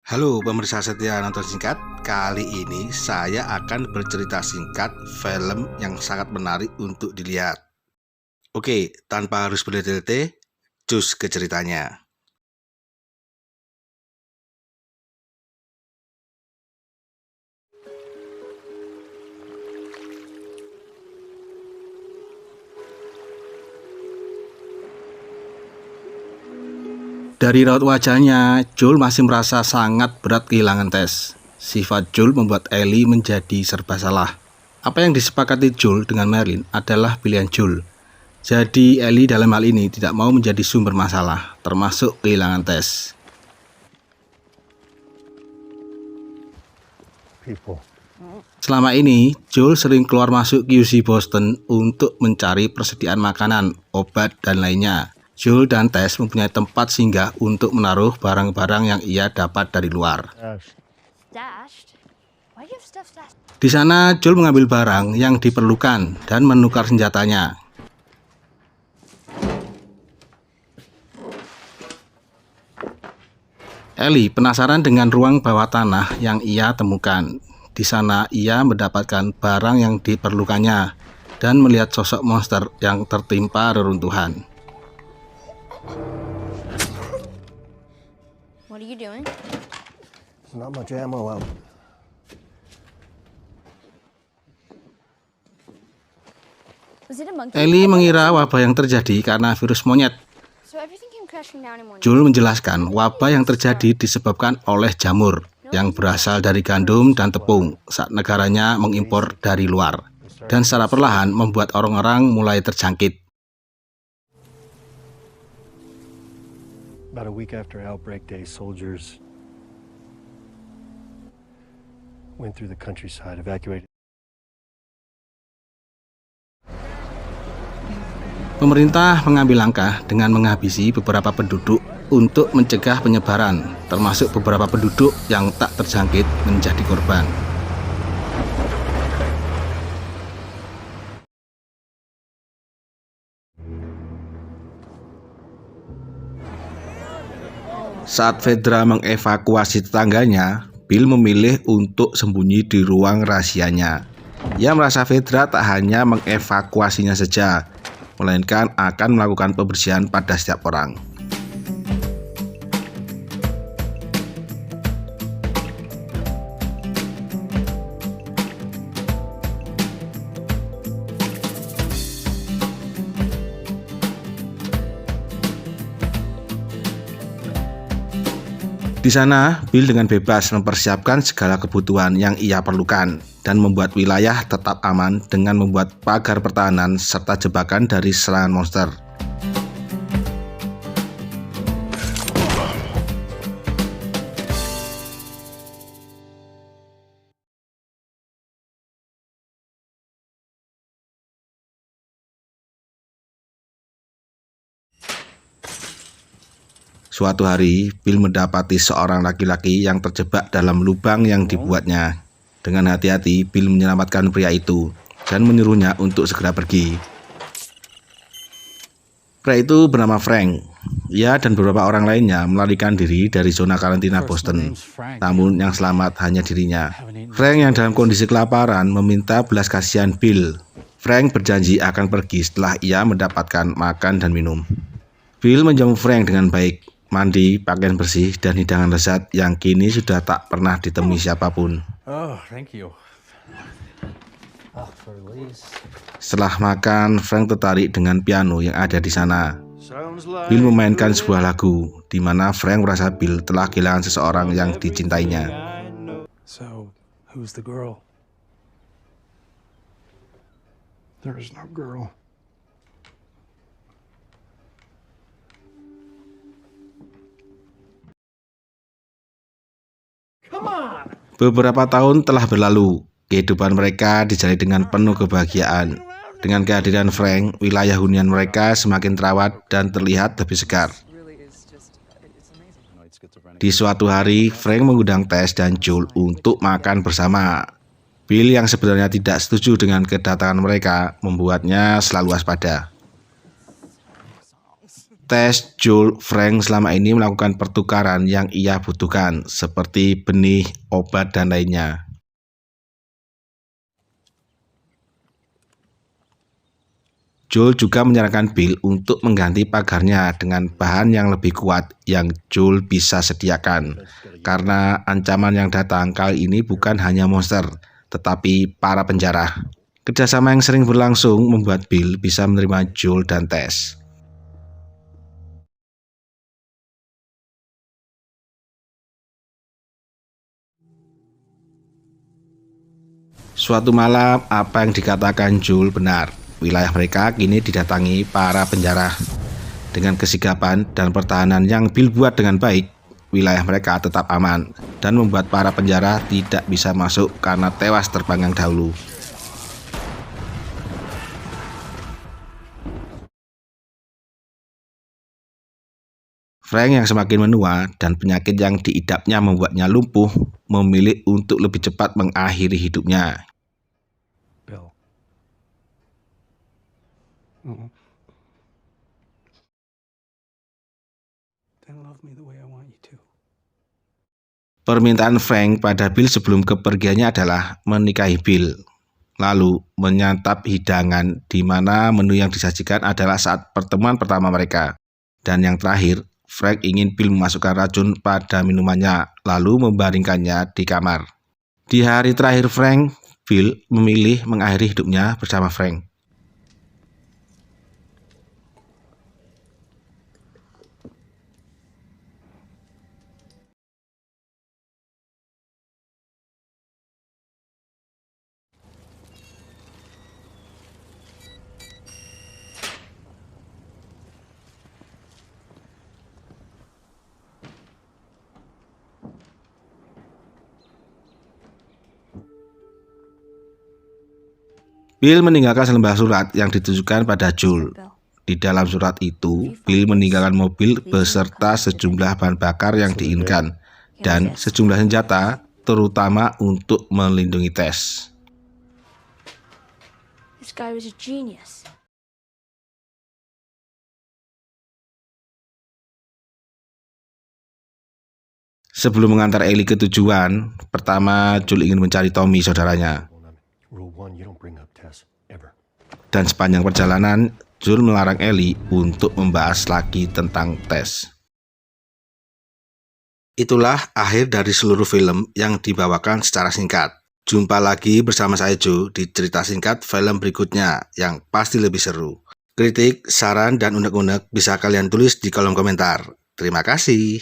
Halo pemirsa setia nonton singkat. Kali ini saya akan bercerita singkat film yang sangat menarik untuk dilihat. Oke, tanpa harus bertele-tele, cus ke ceritanya. Dari raut wajahnya, Joel masih merasa sangat berat kehilangan Tess. Sifat Joel membuat Ellie menjadi serba salah. Apa yang disepakati Joel dengan Marilyn adalah pilihan Joel. Jadi Ellie dalam hal ini tidak mau menjadi sumber masalah, termasuk kehilangan Tess. Selama ini, Joel sering keluar masuk QC Boston untuk mencari persediaan makanan, obat, dan lainnya. Joel dan Tess mempunyai tempat singgah untuk menaruh barang-barang yang ia dapat dari luar. Di sana, Joel mengambil barang yang diperlukan dan menukar senjatanya. Ellie penasaran dengan ruang bawah tanah yang ia temukan. Di sana, ia mendapatkan barang yang diperlukannya dan melihat sosok monster yang tertimpa reruntuhan. What are you doing? Not much ammo out. Was it a monkey? Ellie mengira wabah yang terjadi karena virus monyet. So everything came crashing down in one. Joel menjelaskan wabah yang terjadi disebabkan oleh jamur yang berasal dari gandum dan tepung saat negaranya mengimpor dari luar, dan secara perlahan membuat orang-orang mulai terjangkit. About a week after Outbreak Day, soldiers went through the countryside, evacuated. Pemerintah mengambil langkah dengan menghabisi beberapa penduduk untuk mencegah penyebaran, termasuk beberapa penduduk yang tak terjangkit menjadi korban. Saat Fedra mengevakuasi tetangganya, Bill memilih untuk sembunyi di ruang rahasianya. Ia merasa Fedra tak hanya mengevakuasinya saja, melainkan akan melakukan pembersihan pada setiap orang. Di sana, Bill dengan bebas mempersiapkan segala kebutuhan yang ia perlukan dan membuat wilayah tetap aman dengan membuat pagar pertahanan serta jebakan dari serangan monster. Suatu hari, Bill mendapati seorang laki-laki yang terjebak dalam lubang yang dibuatnya. Dengan hati-hati, Bill menyelamatkan pria itu dan menyuruhnya untuk segera pergi. Pria itu bernama Frank. Ia dan beberapa orang lainnya melarikan diri dari zona karantina Boston. Namun yang selamat hanya dirinya. Frank yang dalam kondisi kelaparan meminta belas kasihan Bill. Frank berjanji akan pergi setelah ia mendapatkan makan dan minum. Bill menjamu Frank dengan baik. Mandi, pakaian bersih, dan hidangan lezat yang kini sudah tak pernah ditemui siapapun. Oh, thank you. Setelah makan, Frank tertarik dengan piano yang ada di sana. Bill memainkan sebuah lagu, di mana Frank merasa Bill telah kehilangan seseorang yang dicintainya. So, who's the girl? There is no girl. Beberapa tahun telah berlalu, kehidupan mereka dijalani dengan penuh kebahagiaan. Dengan kehadiran Frank, wilayah hunian mereka semakin terawat dan terlihat lebih segar. Di suatu hari, Frank mengundang Tess dan Joel untuk makan bersama. Bill yang sebenarnya tidak setuju dengan kedatangan mereka membuatnya selalu waspada. Tess, Joel, Frank selama ini melakukan pertukaran yang ia butuhkan, seperti benih, obat, dan lainnya. Joel juga menyarankan Bill untuk mengganti pagarnya dengan bahan yang lebih kuat yang Joel bisa sediakan. Karena ancaman yang datang kali ini bukan hanya monster, tetapi para penjara. Kerjasama yang sering berlangsung membuat Bill bisa menerima Joel dan Tess. Suatu malam, apa yang dikatakan Joel benar. Wilayah mereka kini didatangi para penjara. Dengan kesigapan dan pertahanan yang Bill buat dengan baik, wilayah mereka tetap aman dan membuat para penjara tidak bisa masuk karena tewas terpanggang dahulu. Frank yang semakin menua dan penyakit yang diidapnya membuatnya lumpuh, memilih untuk lebih cepat mengakhiri hidupnya. Bill. Then love me the way I want you to. Permintaan Frank pada Bill sebelum kepergiannya adalah menikahi Bill, lalu menyantap hidangan di mana menu yang disajikan adalah saat pertemuan pertama mereka. Dan yang terakhir, Frank ingin Bill memasukkan racun pada minumannya, lalu membaringkannya di kamar. Di hari terakhir Frank, Bill memilih mengakhiri hidupnya bersama Frank. Bill meninggalkan selembar surat yang ditujukan pada Joel. Di dalam surat itu, Bill meninggalkan mobil beserta sejumlah bahan bakar yang diinginkan dan sejumlah senjata, terutama untuk melindungi Tess. This guy was a genius. Sebelum mengantar Ellie ke tujuan, pertama Joel ingin mencari Tommy, saudaranya. Rule 1, you don't bring up Tess, ever. Dan sepanjang perjalanan, Joel melarang Ellie untuk membahas lagi tentang Tess. Itulah akhir dari seluruh film yang dibawakan secara singkat. Jumpa lagi bersama saya Joe di cerita singkat film berikutnya yang pasti lebih seru. Kritik, saran, dan unek-unek bisa kalian tulis di kolom komentar. Terima kasih.